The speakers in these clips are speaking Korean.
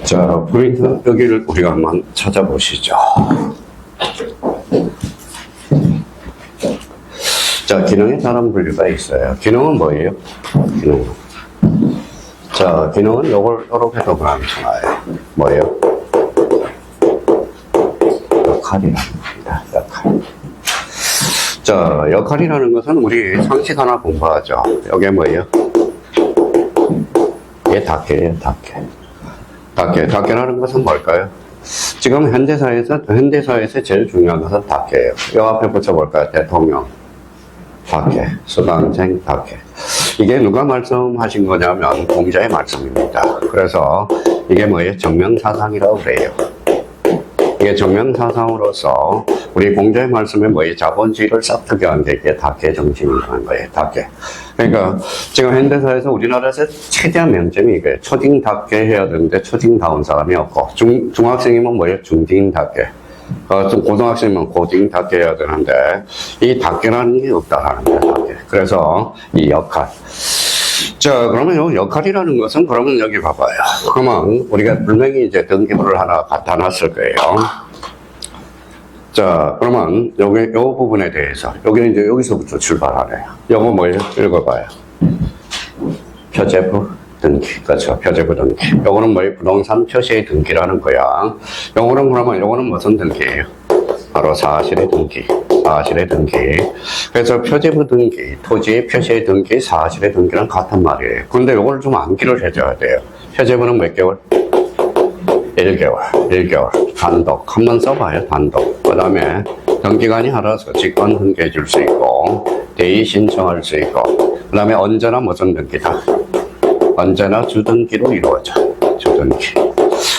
자, 그러니까 여기를 우리가 한번 찾아보시죠. 자, 기능에 다른 분류가 있어요. 기능은 뭐예요? 기능. 자, 기능은 요걸 이렇게 도구하잖아요. 뭐예요? 역할이라는 겁니다. 역할. 자, 역할이라는 것은 우리 상식 하나 공부하죠. 이게 뭐예요? 이게 닭개예요, 닭개. 닭개라는 것은 뭘까요? 지금 현대사에서 제일 중요한 것은 닭개예요. 이 앞에 붙여볼까요? 대통령. 닭개. 수강생 닭개. 이게 누가 말씀하신 거냐면 공자의 말씀입니다. 그래서 이게 뭐예요? 정명사상이라고 그래요. 이게 정명사상으로서 우리 공자의 말씀에 뭐예요? 자본주의를 싹트게 한 게 이게 닭개 정신이라는 거예요. 닭개. 그러니까 지금 현대사에서 우리나라에서 최대한 명점이 이거예요. 초딩답게 해야 되는데 초딩다운 사람이 없고 중학생이면 뭐예요? 중딩답게. 좀 고등학생이면 고딩답게 해야 되는데 이 답게라는 게 없다라는 거예요. 답게. 그래서 이 역할. 자, 그러면 요 역할이라는 것은 그러면 여기 봐봐요. 그러면 우리가 분명히 이제 등기부를 하나 갖다 놨을 거예요. 자, 그러면 요 부분에 대해서 여기는 이제 여기서부터 출발하네요. 요거 뭐예요? 읽어봐요. 표제부 등기. 그렇죠. 표제부 등기. 요거는 뭐예요? 부동산 표시의 등기라는 거야. 요거는 그러면 요거는 무슨 등기예요? 바로 사실의 등기. 사실의 등기. 그래서 표제부 등기, 토지의 표시의 등기, 사실의 등기는 같은 말이에요. 근데 요걸 좀 암기를 해줘야 돼요. 표제부는 몇 개월? 1개월. 단독. 한번 써봐요, 단독. 그 다음에 등기관이 알아서 직권 등기해 줄 수 있고, 대의 신청할 수 있고, 그 다음에 언제나 무슨 등기다? 언제나 주등기로 이루어져. 주등기.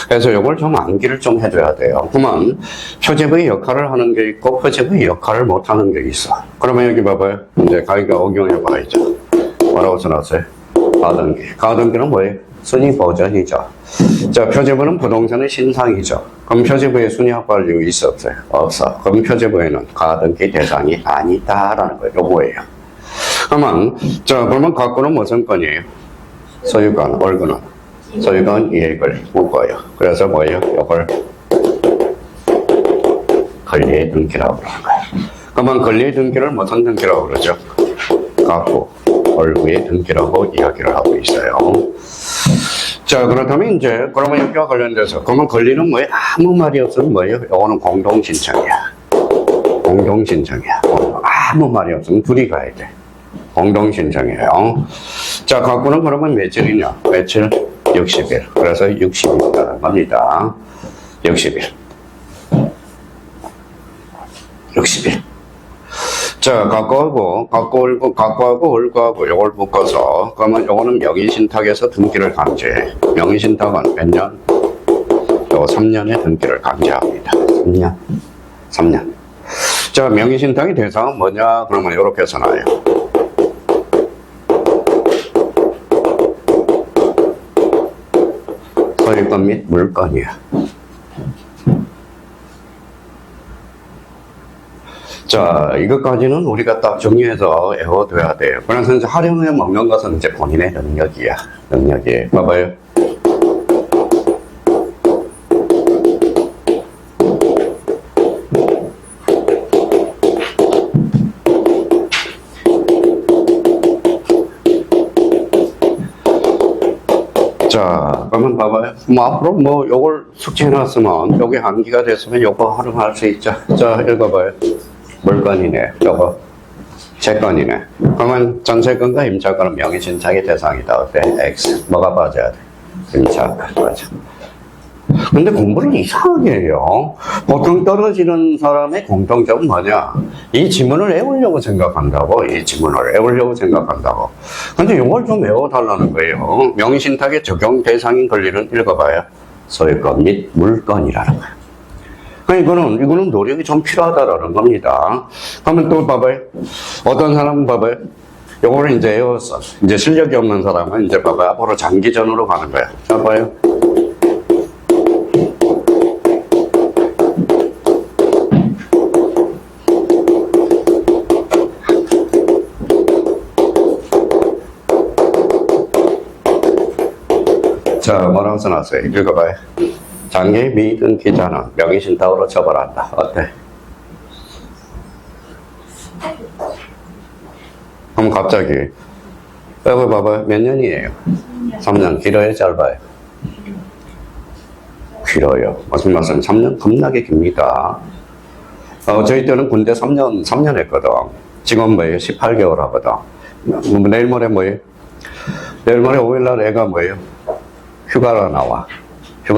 그래서 이걸 좀 암기를 좀 해줘야 돼요. 그러면 표제부의 역할을 하는 게 있고 표제부의 역할을 못 하는 게 있어. 그러면 여기 봐봐요. 이제 가위가 억용해 봐야죠. 뭐라고 써놨어요? 가등기. 가등기는 뭐예요? 순위 보전이죠. 자, 표제부는 부동산의 신상이죠. 그럼 표제부에 순위 확보할 이유 있어 없어요? 없어. 그럼 표제부에는 가등기 대상이 아니다라는 거예요. 요거예요. 그러면 갖고는 무슨 건이에요? 소유권, 월권은 소유권 이익을 묶어요. 그래서 뭐예요? 이걸 권리의 등기라고 그러는 거예요. 그러면 권리의 등기를 무슨 등기라고 그러죠? 갖고 월구의 등기라고 이야기를 하고 있어요. 자, 그렇다면 그러면 여기와 관련돼서 그러면 권리는 뭐예요? 아무 말이 없으면 뭐예요? 이거는 공동신청이야. 공동신청이야. 아무 말이 없으면 둘이 가야 돼. 공동신청이에요. 자, 갖고는 그러면 며칠이냐? 며칠? 60일. 그래서 60일이라는 겁니다. 60일. 자, 갖고하고 월구하고 요걸 묶어서, 그러면 요거는 명의신탁에서 등기를 강제해. 명의신탁은 몇 년? 요 3년의 등기를 강제합니다. 3년. 자, 명의신탁의 대상은 뭐냐? 그러면 요렇게 써놔요. 소유권 및 물건이야. 자, 이것까지는 우리가 딱 정리해서 외워둬야 돼요. 그래서 이제 활용해 먹는 것은 이제 본인의 능력이야. 능력이에요. 봐봐요. 자, 그러면 봐봐요. 앞으로 요걸 숙지해놨으면, 요게 암기가 됐으면 요거 활용할 수 있죠. 자, 읽어봐요. 물건이네. 요거 채권이네. 그러면 전세권과 임차권은 명의신탁의 대상이다. 어때? X. 뭐가 빠져야 돼? 임차권. 맞아. 근데 공부를 이상하게 해요. 보통 떨어지는 사람의 공통점은 뭐냐? 이 지문을 외우려고 생각한다고. 근데 이걸 좀 외워달라는 거예요. 명의신탁의 적용 대상인 권리는 읽어봐요. 소유권 및 물건이라는 거예요. 이거는 노력이 좀 필요하다라는 겁니다. 그러면 또 봐봐요. 어떤 사람은 봐봐요. 요거를 이제 외웠어. 이제 실력이 없는 사람은 이제 봐봐요. 앞으로 장기전으로 가는 거야. 봐봐요. 자, 뭐라고 써놨어요? 읽어봐요. 장기 미등기자는 명의신탁으로 처벌한다. 어때? 그럼 갑자기 여기 봐봐요. 몇 년이에요? 3년. 길어요? 짧아요? 길어요. 무슨 말씀? 3년 겁나게 깁니다. 저희 때는 군대 3년 했거든. 지금 뭐예요? 18개월 하거든. 내일 모레 뭐예요? 내일 모레 5일날 애가 뭐예요? 휴가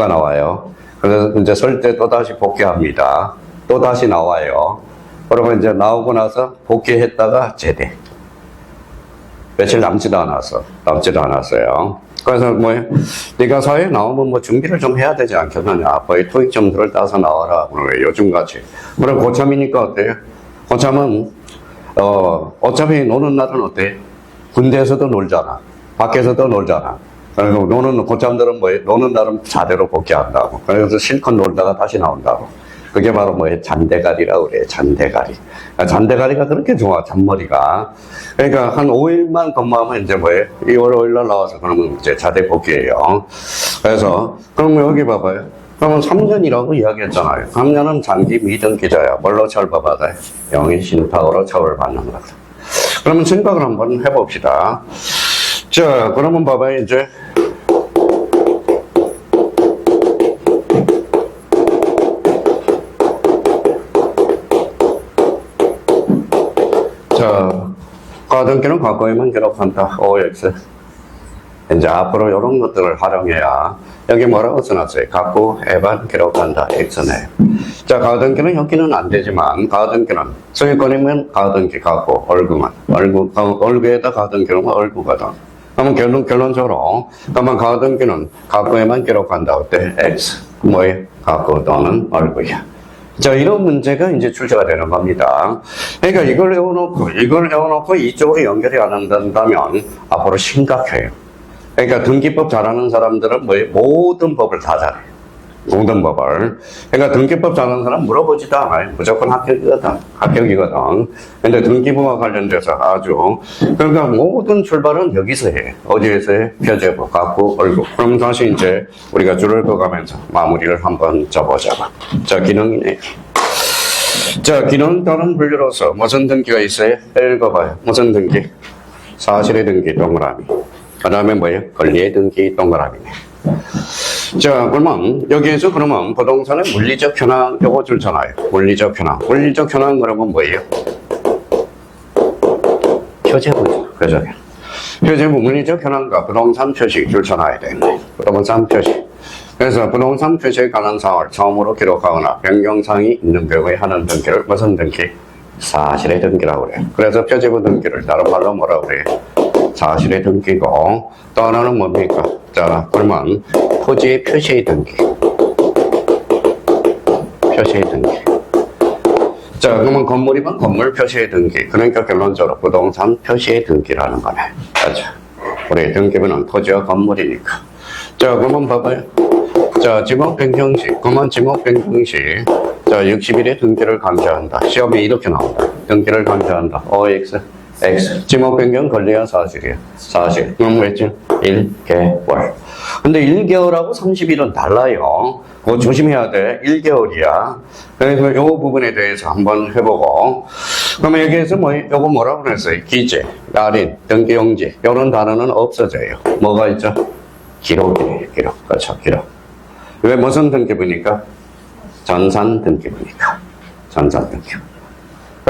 나와요. 그래서 이제 설 때 또다시 복귀합니다. 또다시 나와요. 그러면 이제 나오고 나서 복귀했다가 제대. 며칠 남지도 않았어요. 그래서 뭐예요? 네가 사회에 나오면 뭐 준비를 좀 해야 되지 않겠느냐. 거의 토익 점수를 따서 나와라. 그러고요. 요즘같이. 그럼 고참이니까 어때요? 고참은, 어차피 노는 날은 어때? 군대에서도 놀잖아. 밖에서도 놀잖아. 그리고 고참들은 뭐예요? 노는 날은 자대로 복귀한다고. 그래서 실컷 놀다가 다시 나온다고. 그게 바로 뭐예요? 잔대가리라고 그래요. 잔대가리. 잔대가리가 그렇게 좋아, 잔머리가. 그러니까 한 5일만 근무하면 이제 뭐예요? 2월 5일날 나와서 그러면 이제 자대 복귀예요. 그래서, 그러면 여기 봐봐요. 그러면 3년이라고 이야기했잖아요. 3년은 장기 미등기자야. 뭘로 처벌받아요? 명의신탁으로 처벌받는 거다. 그러면 생각을 한번 해봅시다. 자, 그러면 봐봐요, 이제. 자, 가등기는 과거에만 기록한다. OX. 이제 앞으로 이런 것들을 활용해야, 여기 뭐라고 써놨어요? 갖고 해반 기록한다. X네. 자, 가등기는 여기는 안 되지만, 가등기는 소유권이면 가등기 갖고, 얼구에다 가등기는 얼구거든. 그러면 결론적으로, 그러면 가등기는 갖고에만 기록한다. 어때? X. 뭐예요? 갖고 또는 얼구야. 자, 이런 문제가 이제 출제가 되는 겁니다. 그러니까 이걸 외워놓고 이쪽으로 연결이 안 된다면 앞으로 심각해요. 그러니까 등기법 잘하는 사람들은 뭐예요? 모든 법을 다 잘해. 모든 법을. 그러니까 등기법 잘하는 사람 물어보지도 않아요. 무조건 합격이거든. 근데 등기부와 관련돼서 아주. 그러니까 모든 출발은 여기서 해. 어디에서 해? 표제부, 갖고, 얼굴. 그럼 다시 이제 우리가 줄을 꺼가면서 마무리를 한번 접어자고. 자, 기능이네요. 자, 기능 또는 분류로서 무슨 등기가 있어요? 읽어봐요. 무슨 등기? 사실의 등기 동그라미. 그 다음에 뭐예요? 권리의 등기 동그라미네. 자, 그러면 여기에서 그러면 부동산의 물리적 현황 요거 줄잖아요. 물리적 현황. 물리적 현황 그러면 뭐예요? 표제부죠. 그죠? 표제부 물리적 현황과 부동산 표시 줄쳐놔야 되겠네. 부동산 표시. 그래서 부동산 표시에 관한 사항을 처음으로 기록하거나 변경사항이 있는 경우에 하는 등기를 무슨 등기? 사실의 등기라고 그래요. 그래서 표제부 등기를 다른 말로 뭐라고 그래요? 사실의 등기고, 또 하나는 뭡니까? 자, 그러면 토지의 표시의 등기. 표시의 등기. 자, 그러면 건물이면 건물 표시의 등기. 그러니까 결론적으로 부동산 표시의 등기라는 거네. 그렇죠? 우리 등기부는 토지와 건물이니까. 자, 그러면 봐봐요. 자, 지목 변경 시, 그러면 지목 변경 시, 자, 60일의 등기를 강제한다. 시험에 이렇게 나온다. 등기를 강제한다. OX. X. 지목 변경 권리야 사실이야. 사실. 그럼 뭐였지? 1개월. 근데 1개월하고 30일은 달라요. 그거 조심해야 돼. 1개월이야. 그래서 요 부분에 대해서 한번 해보고. 그러면 여기에서 요거 뭐라고 그랬어요? 기재, 날인, 등기용지. 요런 단어는 없어져요. 뭐가 있죠? 기록이에요. 기록. 그렇죠. 기록. 왜 무슨 등기부니까? 전산 등기부니까. 전산 등기부.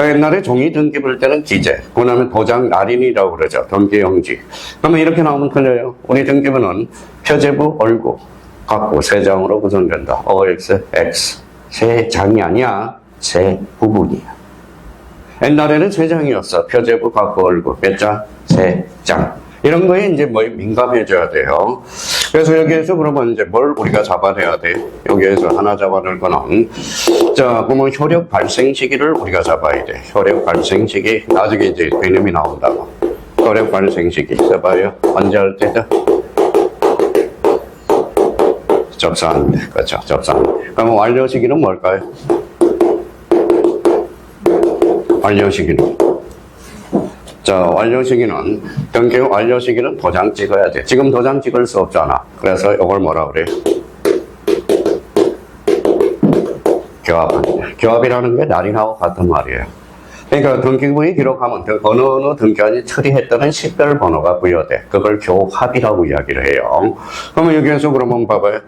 옛날에 종이 등기 볼 때는 기재, 그 다음에 도장 날인이라고 그러죠. 등기용지. 그러면 이렇게 나오면 틀려요. 우리 등기부는 표제부, 얼구, 갖고 세 장으로 구성된다. OX, X. 세 장이 아니야. 세 부분이야. 옛날에는 세 장이었어. 표제부, 갖고, 얼구. 몇 장? 세 장. 이런 거에 이제 민감해져야 돼요. 그래서 여기에서 그러면 이제 뭘 우리가 잡아내야 돼? 여기에서 하나 잡아낼 거는, 자, 그러면 효력 발생 시기를 우리가 잡아야 돼. 효력 발생 시기. 나중에 이제 개념이 나온다고. 효력 발생 시기. 써봐요. 언제 할 때죠? 접수하는데. 그렇죠. 접수하는데. 그러면 완료 시기는 뭘까요? 완료 시기는 자, 완료 시기는, 등기 완료 시기는 도장 찍어야 돼. 지금 도장 찍을 수 없잖아. 그래서 이걸 뭐라 그래? 교합한대. 교합이라는 게 날인하고 같은 말이에요. 그러니까 등기부에 기록하면 어느 등기관이 처리했다는 식별 번호가 부여돼. 그걸 교합이라고 이야기를 해요. 그러면 여기에서 그러면 봐봐요.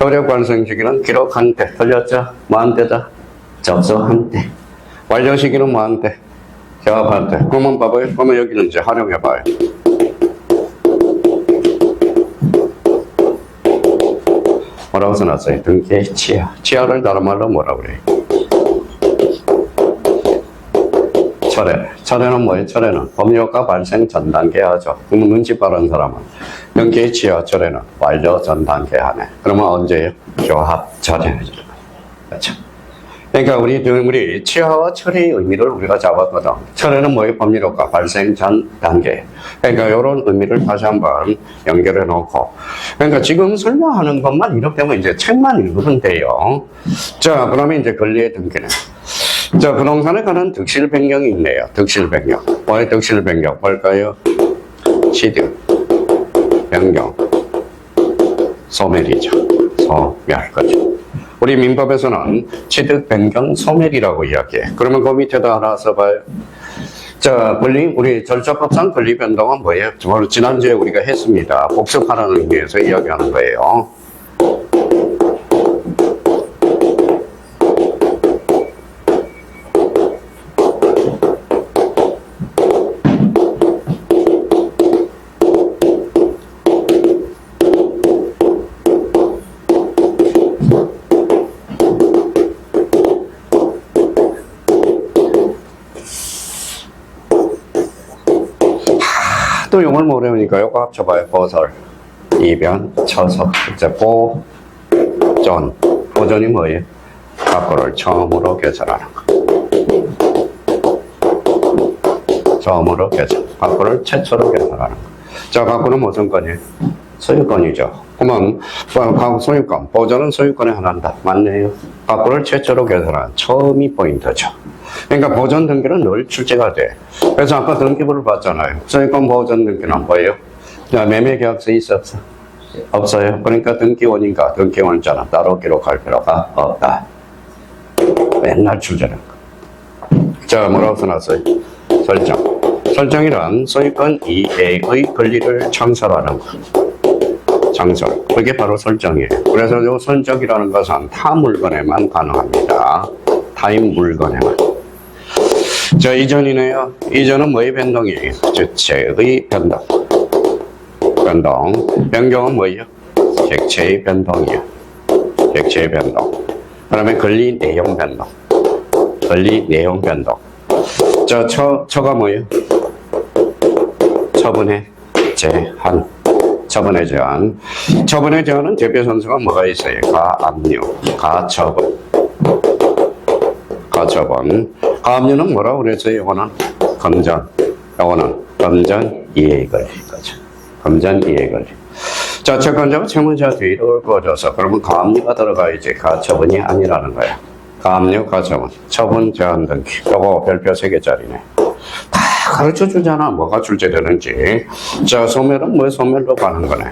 효력 완성 시기는 기록한 때. 틀렸죠? 뭐한 때다? 접수한 때. 완료 시기는 뭐한 때? 교합한 때. 그러면 봐봐요. 그러면 여기는 이제 활용해봐요. 뭐라고 써놨어요? 등기의 치하. 치하를 다른 말로 뭐라고 그래요? 철회. 철회는 뭐예요? 철회는 법률효과 발생 전 단계 하죠. 그러면 눈치 빠른 사람은 등기의 치하 철회는 완료 전 단계 하네. 그러면 언제예요? 교합 철회. 그렇죠. 그러니까 우리 치하와 철회의 의미를 우리가 잡았거든. 철회는 뭐예요? 법률효과 발생 전 단계. 그러니까 이런 의미를 다시 한번 연결해 놓고. 그러니까 지금 설명하는 것만 이렇게 하면 이제 책만 읽으면 돼요. 자, 그러면 이제 권리의 등기는. 자, 부동산에 관한 득실 변경이 있네요. 득실 변경. 뭐의 득실 변경? 뭘까요? 취득, 변경, 소멸이죠. 소멸, 그죠. 우리 민법에서는 취득, 변경, 소멸이라고 이야기해. 그러면 그 밑에다 하나 써봐요. 자, 우리 절차법상 권리 변동은 뭐예요? 지난주에 우리가 했습니다. 복습하라는 의미에서 이야기하는 거예요. 또 용을 모르니까 요거 합쳐봐요. 보설, 이변, 처석, 이제 보전. 보전이 뭐예요? 각고를 처음으로 개설하는 거. 처음으로 개설. 각고를 최초로 개설하는 거. 자, 각고는 무슨 건이에요? 소유권이죠. 그러면 소유권, 보전은 소유권에 한한다. 맞네요. 각고를 최초로 개설하는 처음이 포인트죠. 그러니까 보전 등기는 늘 출제가 돼. 그래서 아까 등기부를 봤잖아요. 소유권 보전 등기는 뭐예요? 매매 계약서 있어 없어? 없어요. 그러니까 등기원인가 등기원자는 따로 기록할 필요가 없다. 맨날 출제는 거. 자, 뭐라고 써놨어요? 설정. 설정이란 소유권 이해의 권리를 창설하는 것. 창설. 그게 바로 설정이에요. 그래서 이 설정이라는 것은 타 물건에만 가능합니다. 타인 물건에만. 자, 이전이네요. 이전은 뭐의 변동이에요? 주체의 변동. 변경은 뭐예요? 객체의 변동이에요. 객체의 변동. 그다음에 권리 내용 변동. 권리 내용 변동. 자, 처가 뭐예요? 처분의 제한. 처분의 제한. 처분의 제한은 대표 선수가 뭐가 있어요? 가압류, 가처분. 가처분. 가압류는 뭐라고 그랬어요? 이거는 검전. 이거는 검전 이해의 권리. 그렇죠. 검전 이해의 권리. 자, 채권자가 채무자한테 이익을 거둬서 그러면 가압류가 들어가야지 가처분이 아니라는 거야. 가압류, 가처분, 처분 제한 등기. 요거 별표 3개짜리네. 다 가르쳐 주잖아. 뭐가 출제되는지. 자, 소멸은 뭐 소멸로 가는 거네.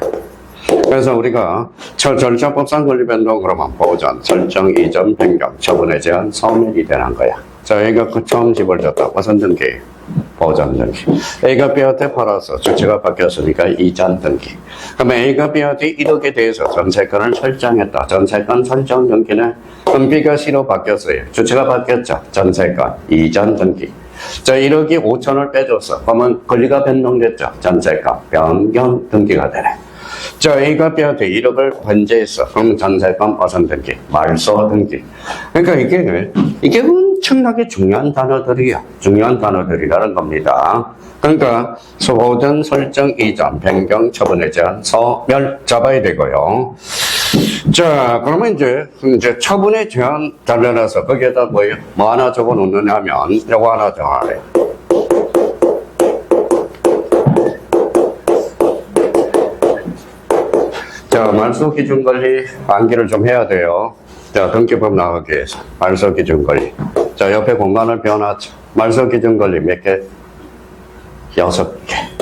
그래서 우리가 절차법상 권리 변동 그러면 보전, 설정, 이전, 변경, 처분에 제한, 소멸이 되는 거야. 자, A가 처음 집을 줬다. 무슨 등기? 보전 등기. A가 B한테 팔아서 주체가 바뀌었으니까 이전 등기. 그러면 A가 B한테 1억에 대해서 전세권을 설정했다. 전세권 설정 등기는 그럼 B가 C로 바뀌었어요. 주체가 바뀌었죠. 전세권, 이전 등기. 자, 1억이 5천을 빼줬어. 그러면 권리가 변동됐죠. 전세권, 변경 등기가 되네. 자, A가 B한테 1억을 변제했어. 그럼 전세권 어선 등기, 말소 등기. 그러니까 이게 엄청나게 중요한 단어들이야. 중요한 단어들이라는 겁니다. 그러니까 소보전, 설정, 이전, 변경, 처분에 제한, 소멸 잡아야 되고요. 자, 그러면 이제 처분에 제한 달려놔서 거기에다 뭐예요? 뭐 하나 적어 놓느냐면 이거 하나 정하래요. 자, 말소 기준 권리 암기를 좀 해야 돼요. 자, 등기법 나가기 위해서 말소 기준 권리. 자, 옆에 공간을 비워놨죠. 말소 기준 권리 몇 개? 6개.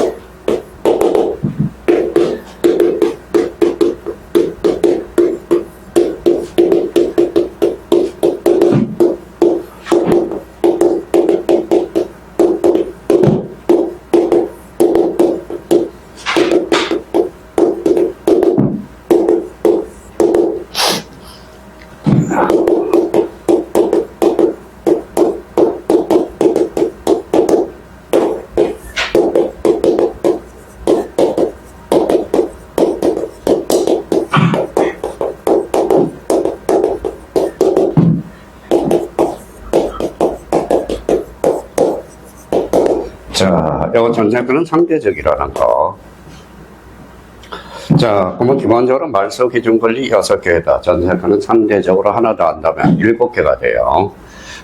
자, 이거 전체권은 상대적이라는 거. 자, 그러면 기본적으로 말소 기준 권리 6개다. 전체권은 상대적으로 하나 더 한다면 7개가 돼요.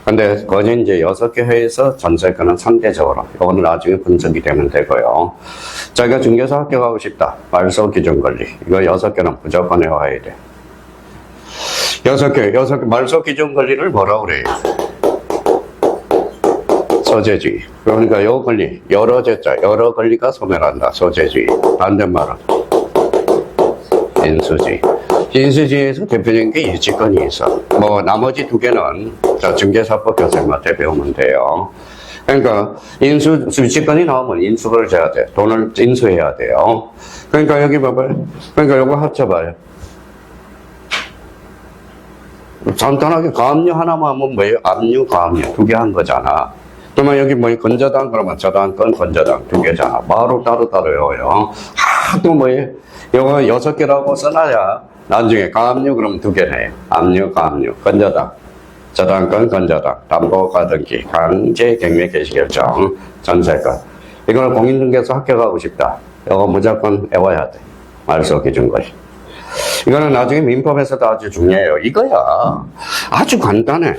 근데 그건 이제 6개 회에서 전체권은 상대적으로. 이거는 나중에 분석이 되면 되고요. 자기가 중개사 합격하고 싶다. 말소 기준 권리. 이거 6개는 무조건 외워야 돼. 6개. 말소 기준 권리를 뭐라고 그래요? 소재주의. 그러니까 요 권리, 여러 제자, 여러 권리가 소멸한다. 소재주의. 반대말은 인수주의. 인수주의에서 대표적인 게 유치권이 있어. 뭐 나머지 2개는 자 중개사법 교수님한테 배우면 돼요. 그러니까 유치권이 나오면 인수를 줘야 돼. 돈을 인수해야 돼요. 그러니까 여기 봐봐요. 그러니까 요거 합쳐봐요. 간단하게 가압류 하나만 하면 뭐예요? 압류, 가압류 2개 한 거잖아. 그러면 여기 뭐 건저당 그러면 저당 건 건저당 2개잖아. 바로 따로따로 외워요. 또 뭐예요? 이거 6개라고 써놔야 나중에 가압류 그러면 2개네. 압류, 가압류, 건저당, 저당 건 건저당, 담보 가등기, 강제 갱매 개시 결정, 전세권. 이거는 공인중개사 합격하고 싶다. 이거 무조건 외워야 돼. 말소 기준 권리. 이거는 나중에 민법에서도 아주 중요해요. 이거야. 아주 간단해.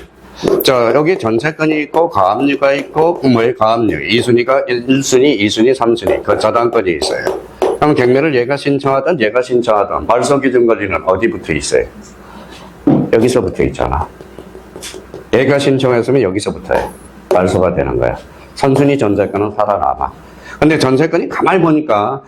자, 여기 전세권이 있고, 가압류가 있고, 뭐의 가압류. 2순위가 1순위, 2순위, 3순위. 그 저당권이 있어요. 그럼 경매를 얘가 신청하든 얘가 신청하든 말소 기준 권리는 어디 붙어 있어요? 여기서 붙어 있잖아. 얘가 신청했으면 여기서 붙어요. 말소가 되는 거야. 선순위 전세권은 살아남아. 근데 전세권이 가만히 보니까,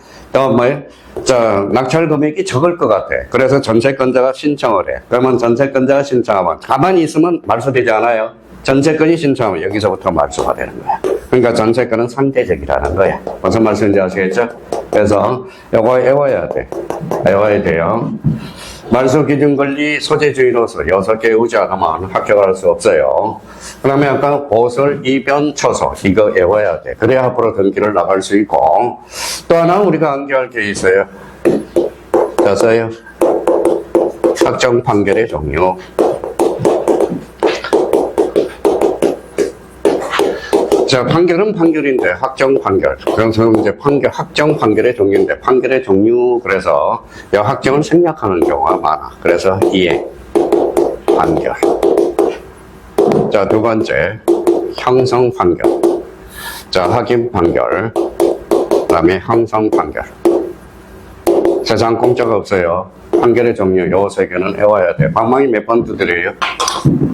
자, 낙찰 금액이 적을 것 같아. 그래서 전세권자가 신청을 해. 그러면 전세권자가 신청하면 가만히 있으면 말소되지 않아요. 전세권이 신청하면 여기서부터 말소가 되는 거야. 그러니까 전세권은 상대적이라는 거야. 무슨 말씀인지 아시겠죠? 그래서 이거 외워야 돼. 외워야 돼요. 말소 기준 권리 소재주의로서 6개 외우지 않으면 합격할 수 없어요. 그러면 약간 고설, 이변, 초소 이거 외워야 돼. 그래야 앞으로 등기를 나갈 수 있고. 또 하나 우리가 암기할 게 있어요. 자, 써요. 확정 판결의 종류. 자, 판결은 판결인데 확정 판결. 그래서 이제 확정 판결의 종류인데 판결의 종류 그래서 이 확정을 생략하는 경우가 많아. 그래서 이행 판결. 자, 2번째 형성 판결. 자, 확인 판결. 그다음에 형성 판결. 세상 공짜가 없어요. 판결의 종류 요 3개는 외워야 돼. 방망이 몇 번 두드려요?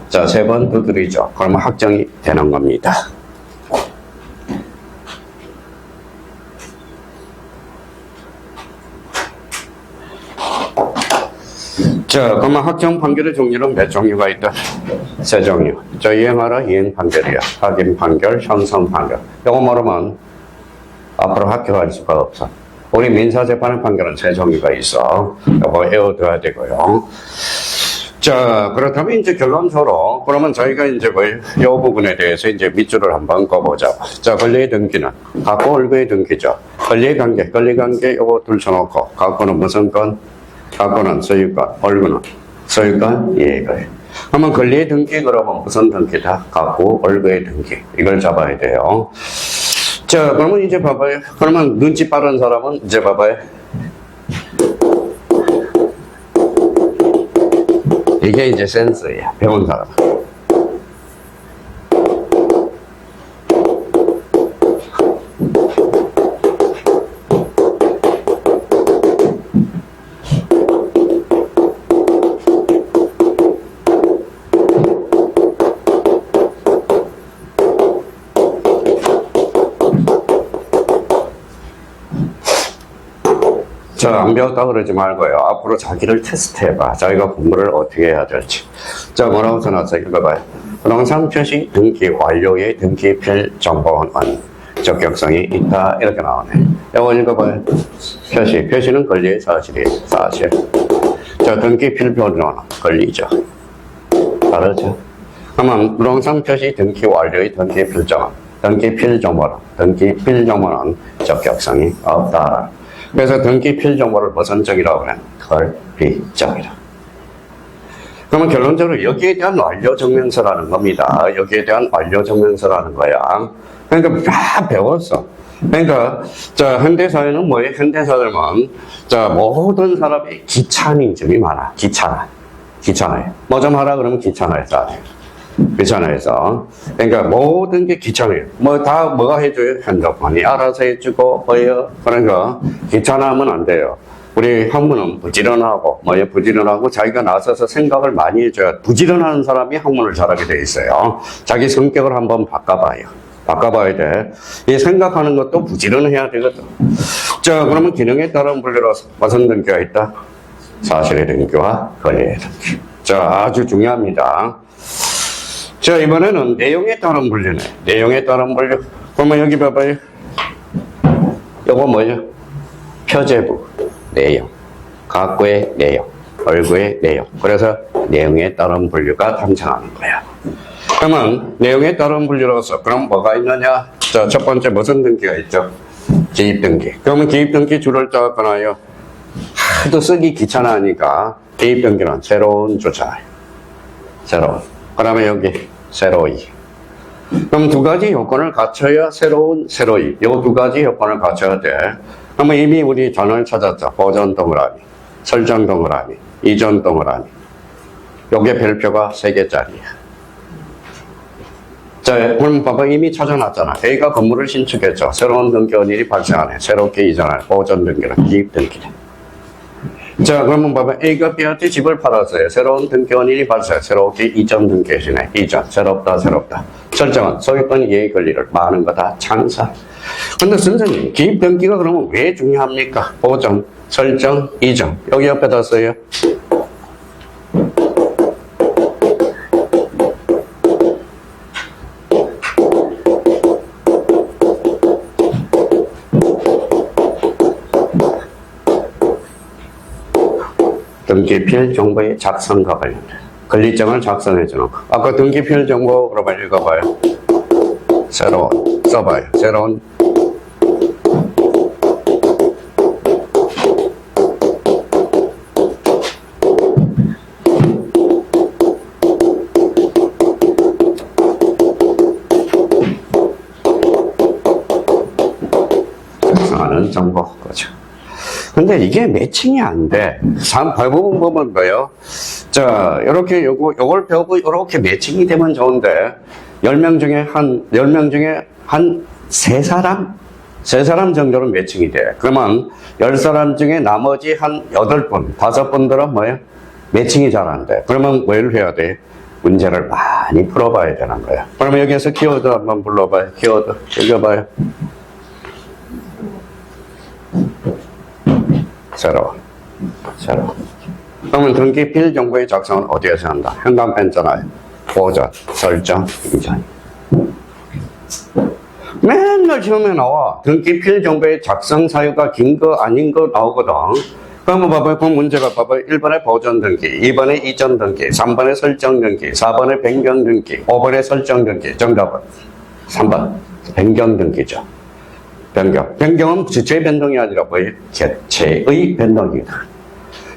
자, 3번 두드리죠. 그러면 확정이 되는 겁니다. 자, 그러면 확정 판결의 종류는 몇 종류가 있다? 3종류. 자, 이행하라, 이행 판결이야. 확인 판결, 형성 판결. 이거 모르면 앞으로 합격할 수가 없어. 우리 민사재판의 판결은 3종류가 있어. 이거 외워둬야 되고요. 자, 그렇다면 이제 결론적으로, 그러면 저희가 이제 이 부분에 대해서 이제 밑줄을 한번 꺼보자. 자, 권리의 등기는 갖고 얼구의 등기죠. 권리의 관계 이거 둘쳐놓고, 갖고는 무슨 건? 갖고는 소유권, 얼구는 소유권, 이해권. 그러면 권리의 등기 그러면 무슨 등기다? 갖고 얼구의 등기. 이걸 잡아야 돼요. 자, 그러면 이제 봐봐요. 그러면 눈치 빠른 사람은 이제 봐봐요. 이게 이제 센스야. 배운 사람. 자, 안 배웠다 그러지 말고요. 앞으로 자기를 테스트해봐. 자기가 공부를 어떻게 해야 될지. 자, 뭐라고 써놨어요? 읽어봐요. 부동산 표시 등기 완료의 등기필 정보는 적격성이 있다. 이렇게 나오네. 이거 읽어봐요. 표시는 권리의 사실이에요. 사실. 자, 등기필 변호는 권리죠. 다르죠? 그러면 부동산 표시 등기 완료의 등기필 정보는 적격성이 없다. 그래서 등기필 정보를 무슨 적이라고 그래? 권리적이라. 그러면 결론적으로 여기에 대한 완료증명서라는 겁니다. 여기에 대한 완료증명서라는 거야. 그러니까 다 배웠어. 그러니까 자, 현대사회는 뭐예요? 현대사회는 자, 모든 사람이 귀찮은 점이 많아. 귀찮아요. 뭐 좀 하라 그러면 귀찮아해서 안 해요. 귀찮아해서. 그러니까 모든 게 귀찮아요. 뭐가 해줘요? 핸드폰이 알아서 해주고 뭐예요? 그러니까 귀찮아하면 안 돼요. 우리 학문은 부지런하고 부지런하고 자기가 나서서 생각을 많이 해줘야 부지런한 사람이 학문을 잘하게 돼 있어요. 자기 성격을 한번 바꿔봐야 돼. 이 생각하는 것도 부지런해야 되거든. 자, 그러면 기능에 따른 분류로 무슨 등기가 있다? 사실의 등기와 권리의 등기. 자, 아주 중요합니다. 자, 이번에는 내용에 따른 분류네. 내용에 따른 분류. 그러면 여기 봐봐요. 요거 뭐예요? 표제부 내용, 각구의 내용, 얼구의 내용. 그래서 내용에 따른 분류가 탄생하는 거야. 그러면 내용에 따른 분류로서 그럼 뭐가 있느냐? 자, 첫 번째 무슨 등기가 있죠? 기입등기. 그러면 기입등기 줄을 짜거나요. 하도 쓰기 귀찮아하니까 기입등기는 새로운 주자예요. 새로운. 그 다음에 여기 새로이. 그럼 두 가지 요건을 갖춰야 새로이. 요 두 가지 요건을 갖춰야 돼. 그러면 이미 우리 전을 찾았죠. 보전 동그라미, 설정 동그라미, 이전 동그라미. 요게 별표가 3개짜리야. 자, 그럼 봐봐. 이미 찾아놨잖아. A가 건물을 신축했죠. 새로운 등기원일이 발생하네. 새롭게 이전할 보전 등기는 기입 등기네. 자, 그러면 봐봐. A가 B한테 집을 팔았어요. 새로운 등기원일이 발생. 새롭게 이전 등기해주네. 이전. 새롭다. 설정은 소유권 이해 권리를 많은 거다. 창사. 근데 선생님, 기입 등기가 그러면 왜 중요합니까? 보전, 설정, 이전. 여기 옆에다 써요. 등기필 정보의 작성과 관련된 권리증을 작성해주는 거. 아까 등기필 정보 그러면 읽어봐요. 새로운 써봐요. 새로운 작성하는 정보 거죠. 근데 이게 매칭이 안 돼. 대부분 보면 뭐예요? 자, 이렇게 요걸 배우고 이렇게 매칭이 되면 좋은데 10명 중에 한 3사람 정도는 매칭이 돼. 그러면 10사람 중에 나머지 한 8분, 5분들은 뭐예요? 매칭이 잘 안 돼. 그러면 뭘 해야 돼? 문제를 많이 풀어봐야 되는 거야. 그러면 여기에서 키워드 한번 불러봐요. 키워드 읽어봐요. 새로운. 그러면 등기필 정보의 작성은 어디에서 한다? 현관펜 있잖아요. 보전, 설정, 이전. 맨날 시험에 나와. 등기필 정보의 작성 사유가 긴 거 아닌 거 나오거든. 그러면 봐봐요. 그 문제가 봐봐요. 1번에 보전 등기, 2번에 이전 등기, 3번에 설정 등기, 4번에 변경 등기, 5번에 설정 등기. 정답은 3번. 변경 등기죠. 변경은 주체의 변동이 아니라 뭐예요? 개체의 변동이다.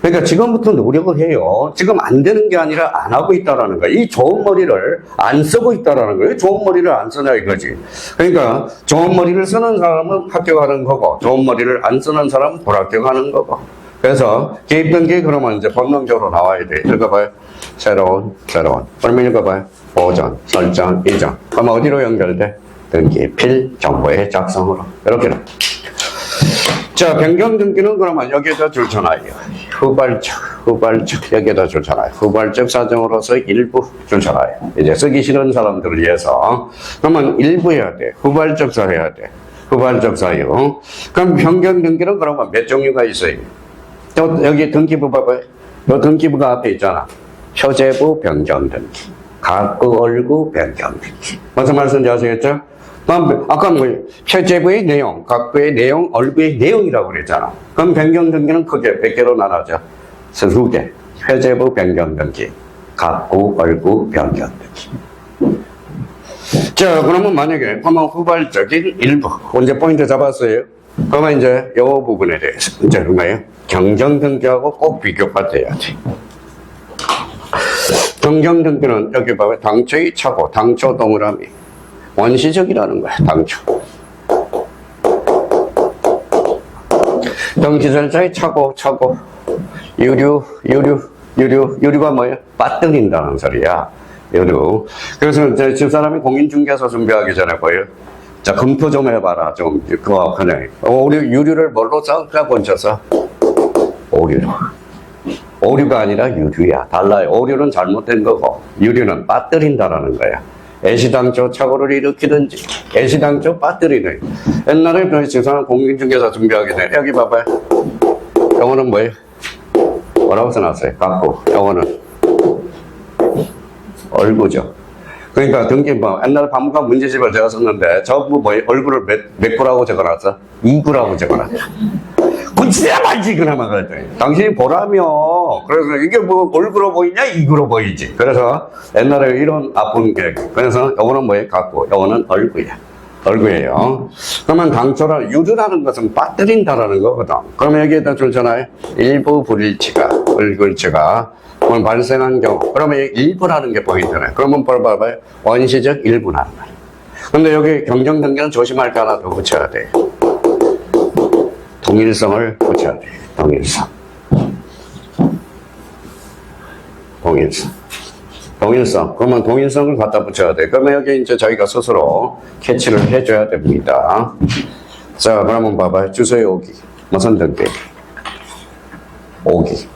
그러니까 지금부터 노력을 해요. 지금 안 되는 게 아니라 안 하고 있다라는 거야. 이 좋은 머리를 안 쓰고 있다라는 거예요. 좋은 머리를 안 쓰냐 이거지. 그러니까 좋은 머리를 쓰는 사람은 합격하는 거고, 좋은 머리를 안 쓰는 사람은 불합격하는 거고. 그래서 기입등기 그러면 이제 본능적으로 나와야 돼. 읽어봐요. 새로운. 그러면 읽어봐요. 보전, 설정, 이전. 그럼 어디로 연결돼? 등기필 정보의 작성으로. 이렇게. 자, 변경 등기는 그러면 여기에다 줄잖아요. 후발적 여기에다 줄잖아요. 후발적 사정으로서 일부 줄잖아요. 이제 쓰기 싫은 사람들을 위해서. 그러면 일부 해야 돼. 후발적 해야 돼. 후발적 사유. 그럼 변경 등기는 그러면 몇 종류가 있어요? 또 여기 등기부 봐봐요. 요 등기부가 앞에 있잖아. 표제부 변경 등기, 각구 얼구 변경 등기. 무슨 말씀인지 아시겠죠? 아까 뭐 표제부의 내용, 각구의 내용, 얼구의 내용이라고 그랬잖아. 그럼 변경 등기는 크게 몇 개로 나눠져? 2개. 표제부 변경 등기, 각구 얼구 변경 등기. 자, 그러면 만약에 그러면 후발적인 일부 언제 포인트 잡았어요? 그러면 이제 요 부분에 대해서 이제 뭐예요? 경정 등기하고 꼭 비교가 돼야지. 경정 등기는 여기 봐요. 당초의 차고, 당초 동그라미. 원시적이라는 거야, 당초. 등기절차의 차고, 유류가 뭐예요? 빠뜨린다는 소리야. 유류. 그래서 이제 집사람이 공인중개사 준비하기 전에 뭐예요? 자, 검토 좀 해봐라. 좀, 그거, 그냥. 우리 유류를 뭘로 써? 본쳐서? 오류로. 오류가 아니라 유류야. 달라요. 오류는 잘못된 거고, 유류는 빠뜨린다라는 거야. 애시당초 착오를 일으키든지, 애시당초 빠뜨리는. 옛날에 그 집사람 공인중개사 준비하기 전에, 여기 봐봐요. 영어는 뭐예요? 뭐라고 써놨어요? 갖고. 영어는 얼구죠. 그러니까 등기 옛날에 반문과 문제집을 제가 썼는데 저부 얼굴을 몇 구라고 적어놨어? 2구라고 적어놨어. 굳이야 말지 그나마 그랬더니 당신이 보라며. 그래서 이게 뭐 얼굴로 보이냐 2구로 보이지. 그래서 옛날에 이런 나쁜 게 그래서 영어는 뭐예요? 갖고 영어는 얼구야. 얼구예요. 그러면 당초라 유류라는 것은 빠뜨린다라는 거거든. 그러면 여기에다 줄잖아요. 일부 불일치가 불일치가 발생한 경우 그러면 일부라는 게 포인트네. 그러면 봐봐요. 원시적 일부라는 거야. 근데 여기 경정등기는 조심할 게 하나 더 붙여야 돼. 동일성을 붙여야 돼. 동일성. 그러면 동일성을 갖다 붙여야 돼. 그러면 여기 이제 저희가 스스로 캐치를 해줘야 됩니다. 자, 그러면 봐봐요. 주소의 오기. 무슨 등기? 오기.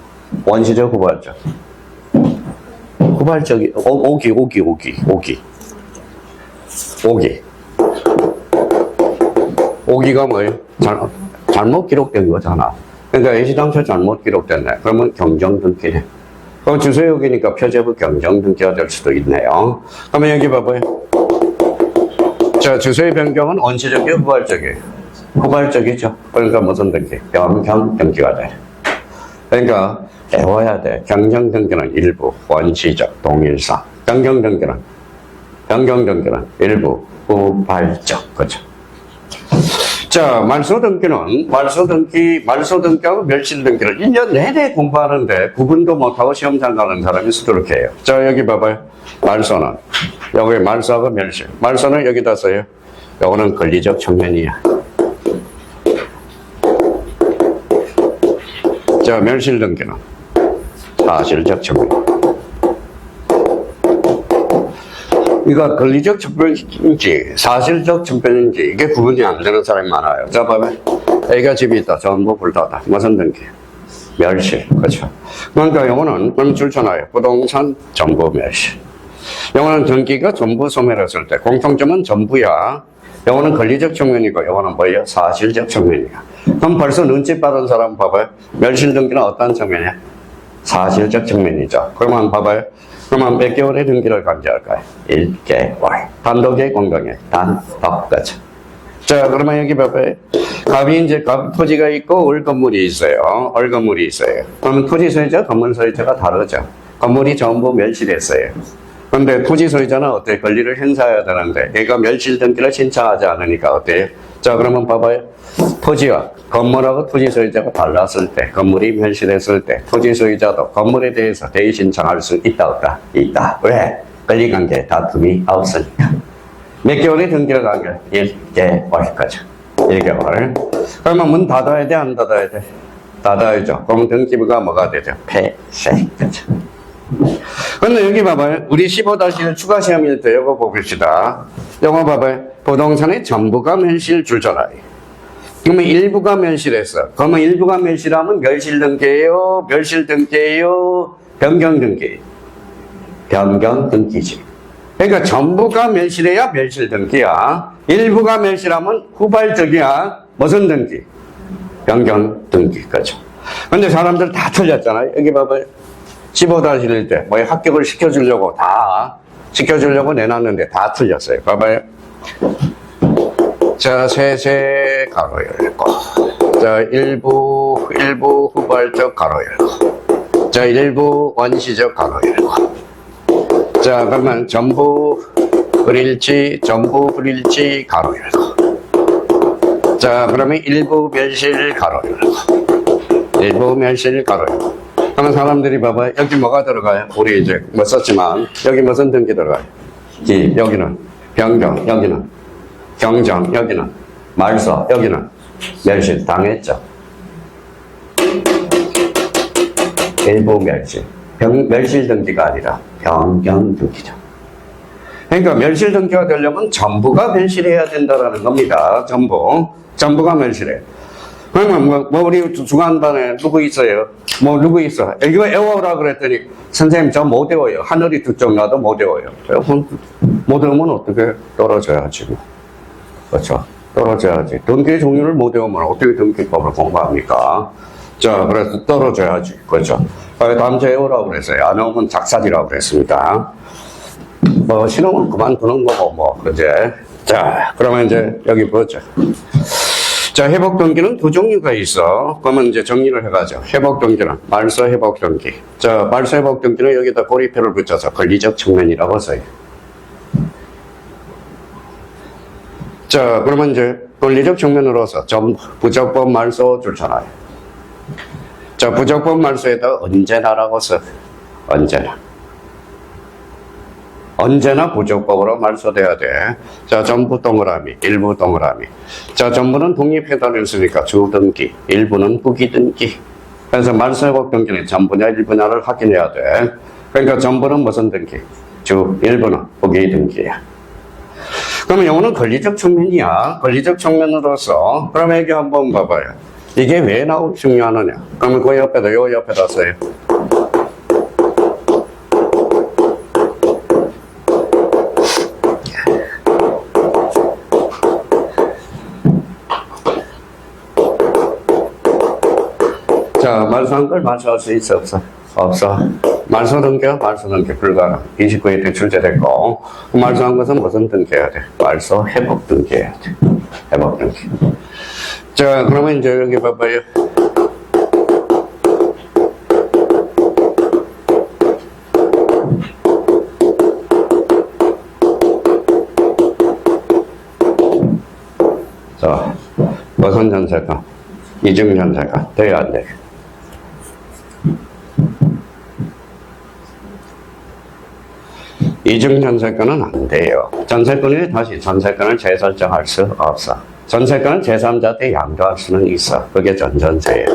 원시적 후발적. 후발적이, 오기. 오기가 뭐예요? 잘못 기록된 거잖아. 그러니까 애시당초 잘못 기록됐네. 그러면 경정등기네. 그럼 주소의 오기니까 표제부 경정등기가 될 수도 있네요. 그러면 여기 봐봐요. 자, 주소의 변경은 원시적이에요? 후발적이에요? 후발적이죠. 그러니까 무슨 등기? 변경등기가 돼. 그러니까 외워야 돼. 경정등기는 일부, 원시적, 동일성. 변경등기는 일부, 후발적. 그죠? 자, 말소등기하고 멸실등기를 1년 내내 공부하는데 구분도 못하고 시험장 가는 사람이 수두룩해요. 자, 여기 봐봐요. 말소는, 여기 말소하고 멸실. 말소는 여기다 써요. 요거는 권리적 측면이야. 자, 멸실등기는 사실적 측면. 이거 권리적 측면인지 사실적 측면인지 이게 구분이 안 되는 사람이 많아요. 자, 봐봐요. A가 집이 있다. 전부 불타다. 무슨 등기? 멸실. 그렇죠. 그러니까 영어는 그럼 줄쳐놔요. 부동산 전부 멸실. 영어는 등기가 전부 소멸했을 때 공통점은 전부야. 영어는 권리적 측면이고 영어는 뭐예요? 사실적 측면이야. 그럼 벌써 눈치 빠른 사람 봐봐요. 멸실 등기는 어떤 측면이야? 사실적 측면이죠. 그러면 봐봐요. 그러면 몇 개월의 등기를 강제할까요? 1개월. 단독의 공동의 단독. 거죠. 자, 그러면 여기 봐봐요. 갑이 이제 토지가 있고 올 건물이 있어요. 그러면 토지 소유자, 건물 소유자가 다르죠. 건물이 전부 멸실했어요. 그런데 토지 소유자는 어때? 권리를 행사해야 되는데 얘가 멸실 등기를 신청하지 않으니까 어때요? 자, 그러면 봐봐요. 토지와 건물하고 토지 소유자가 달랐을 때, 건물이 멸실했을 때 토지 소유자도 건물에 대해서 대의 신청할 수 있다 없다? 있다. 왜? 권리관계 다툼이 없으니까. 몇 개월의 등기를 강제? 1개월까지. 1개월. 그러면 문 닫아야 돼? 안 닫아야 돼? 닫아야죠. 그럼 등기부가 뭐가 되죠? 폐쇄. 그죠? 근데 여기 봐봐요. 우리 15-1 추가 시험일 때 이거 봅시다. 이거 봐봐요. 부동산의 전부가 멸실 줄잖아요. 그러면 일부가 멸실했어. 그러면 일부가 멸실하면 멸실등기예요? 멸실등기예요? 변경등기? 변경등기지. 그러니까 전부가 멸실해야 멸실등기야. 일부가 멸실하면 후발적이야. 무슨 등기? 변경 등기. 그죠. 근데 사람들 다 틀렸잖아요. 여기 봐봐요. 15-1 때, 뭐 합격을 시켜주려고 내놨는데 다 틀렸어요. 봐봐요. 자, 세세 가로 열고. 자, 일부 후발적 가로 열고. 자, 일부 원시적 가로 열고. 자, 그러면 전부 불일치 가로 열고. 자, 그러면 일부 멸실 가로 열고. 일부 멸실 가로 열고. 그러면 사람들이 봐봐요. 여기 뭐가 들어가요? 우리 이제 뭐 썼지만, 여기 무슨 등기 들어가요? 여기는 변경, 여기는 경정, 여기는 말소, 여기는 멸실 당했죠. 일부 멸실. 멸실 등기가 아니라 변경 등기죠. 그러니까 멸실 등기가 되려면 전부가 멸실해야 된다는 겁니다. 전부가 멸실해. 그러면 뭐 우리 중간반에 누구 있어요? 뭐 누구 있어? 이거 외워라 그랬더니 선생님 저 못 외워요. 하늘이 두 쪽 나도 못 외워요. 못 외우면 어떻게 떨어져야지 뭐. 그렇죠. 떨어져야지. 등기 종류를 못 외우면 어떻게 등기법을 공부합니까? 자, 그래서 떨어져야지. 그렇죠. 다음 주에 외우라고 그랬어요. 안 외우면 작살이라고 그랬습니다. 뭐 신호는 그만두는 거고 뭐 그제. 자, 그러면 이제 여기 보죠. 자, 회복 등기는 두 종류가 있어. 그러면 이제 정리를 해가죠. 회복 등기는 말소 회복 등기. 자, 말소 회복 등기는 여기다 고리표를 붙여서 권리적 측면이라고 써요. 자, 그러면 이제 권리적 측면으로서 부적법 말소 좋잖아요. 자, 부적법 말소에다 언제나라고 써. 언제나 부적법으로 말소돼야 돼. 자, 전부 동그라미, 일부 동그라미. 자, 전부는 독립해달했으니까 주등기, 일부는 부기등기. 그래서 말소회복 등기는 전부냐 일부냐를 확인해야 돼. 그러니까 전부는 무슨 등기? 일부는 부기등기야. 그러면 이거는 권리적 측면이야. 권리적 측면으로서. 그러면 여기 한번 봐봐요. 이게 왜 중요하느냐? 그러면 그 옆에다, 요 옆에다 써요. 자, 말소한 걸 말소할 수 있어, 없어? 없어. 말소 등기 불가능. 29일 때 출제됐고, 말소한 것은 무슨 등기해야 돼? 말소 회복 등기해야 돼. 회복 등기. 자, 그러면 이제 여기 봐봐요. 자, 무슨 전세가? 이중 전세가 돼야 안 돼? 이중 전세권은 안 돼요. 전세권이 다시 전세권을 재설정할 수 없어. 전세권은 제3자한테 양도할 수는 있어. 그게 전전세예요.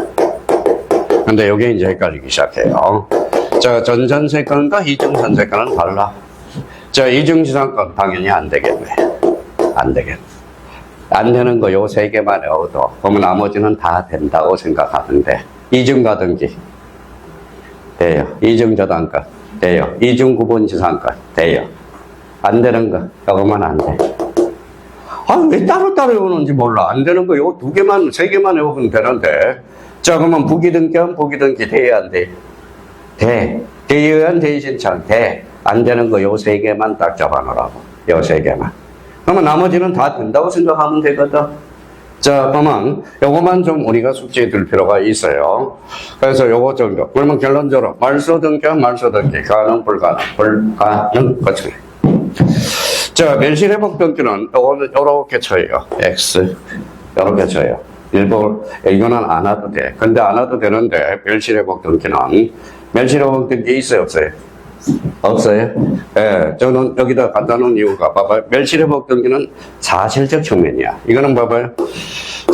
근데 이게 이제 헷갈리기 시작해요. 자, 전전세권과 이중 전세권은 달라. 자, 이중 지상권 당연히 안 되겠네. 안 되겠네. 안 되는 거 요 세 개만 외워도 그러면 나머지는 다 된다고 생각하는데 이중 가등기 돼요. 이중 저당권 돼요. 이중 구분 지상권 돼요. 안 되는 거 이거만 안 돼. 아, 왜 따로따로 외우는지 몰라. 안 되는 거 요 두 개만, 세 개만 외우면 되는데. 자, 그러면 부기등기 돼야 안 돼? 돼. 대의원 대의신청 돼. 안 되는 거 요 세 개만 딱 잡아놓으라고. 요 세 개만. 그러면 나머지는 다 된다고 생각하면 되거든. 자, 그러면 요거만 좀 우리가 숙지해 둘 필요가 있어요. 그래서 요거 정도. 그러면 결론적으로 말소 등기, 가능, 불가능, 그치. 자, 멸실회복 등기는 요거는 요렇게 쳐요. X. 요렇게 쳐요. 일부, 이거는 안 와도 돼. 근데 안 와도 되는데, 멸실회복 등기는, 멸실회복 등기 있어요, 없어요? 없어요? 예, 저는 여기다 갖다 놓은 이유가, 봐봐요. 멸실회복 등기는 사실적 측면이야. 이거는 봐봐요.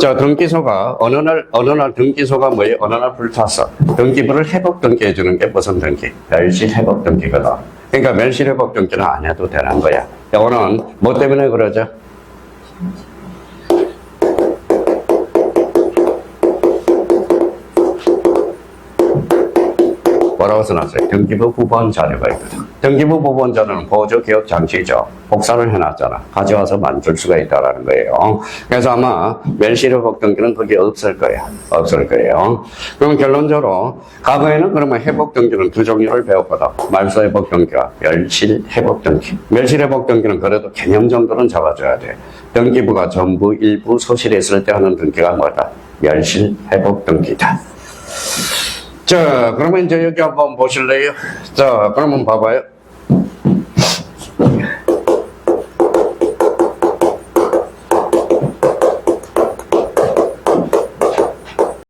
자, 등기소가, 어느 날 등기소가 뭐예요? 어느 날 불탔어. 등기부를 회복 등기해주는 게 무슨 등기? 멸실회복 등기거든. 그러니까 멸실회복 등기는 안 해도 되는 거야. 이거는 뭐 때문에 그러죠? 뭐라고 써놨어요? 등기부 부본 자료가 있거든. 등기부 부본 자료는 보조 기억 장치죠. 복사를 해놨잖아. 가져와서 만들 수가 있다라는 거예요. 그래서 아마 멸실회복 등기는 거기 없을 거예요. 없을 거예요. 그럼 결론적으로 과거에는 그러면 회복 등기는 두 종류를 배웠거든. 말소 회복 등기와 멸실 회복 등기. 멸실 회복 등기는 그래도 개념 정도는 잡아줘야 돼. 등기부가 전부 일부 소실했을 때 하는 등기가 뭐다? 멸실 회복 등기다. 자, 그러면 이제 여기 한번 보실래요? 자, 그러면 봐봐요.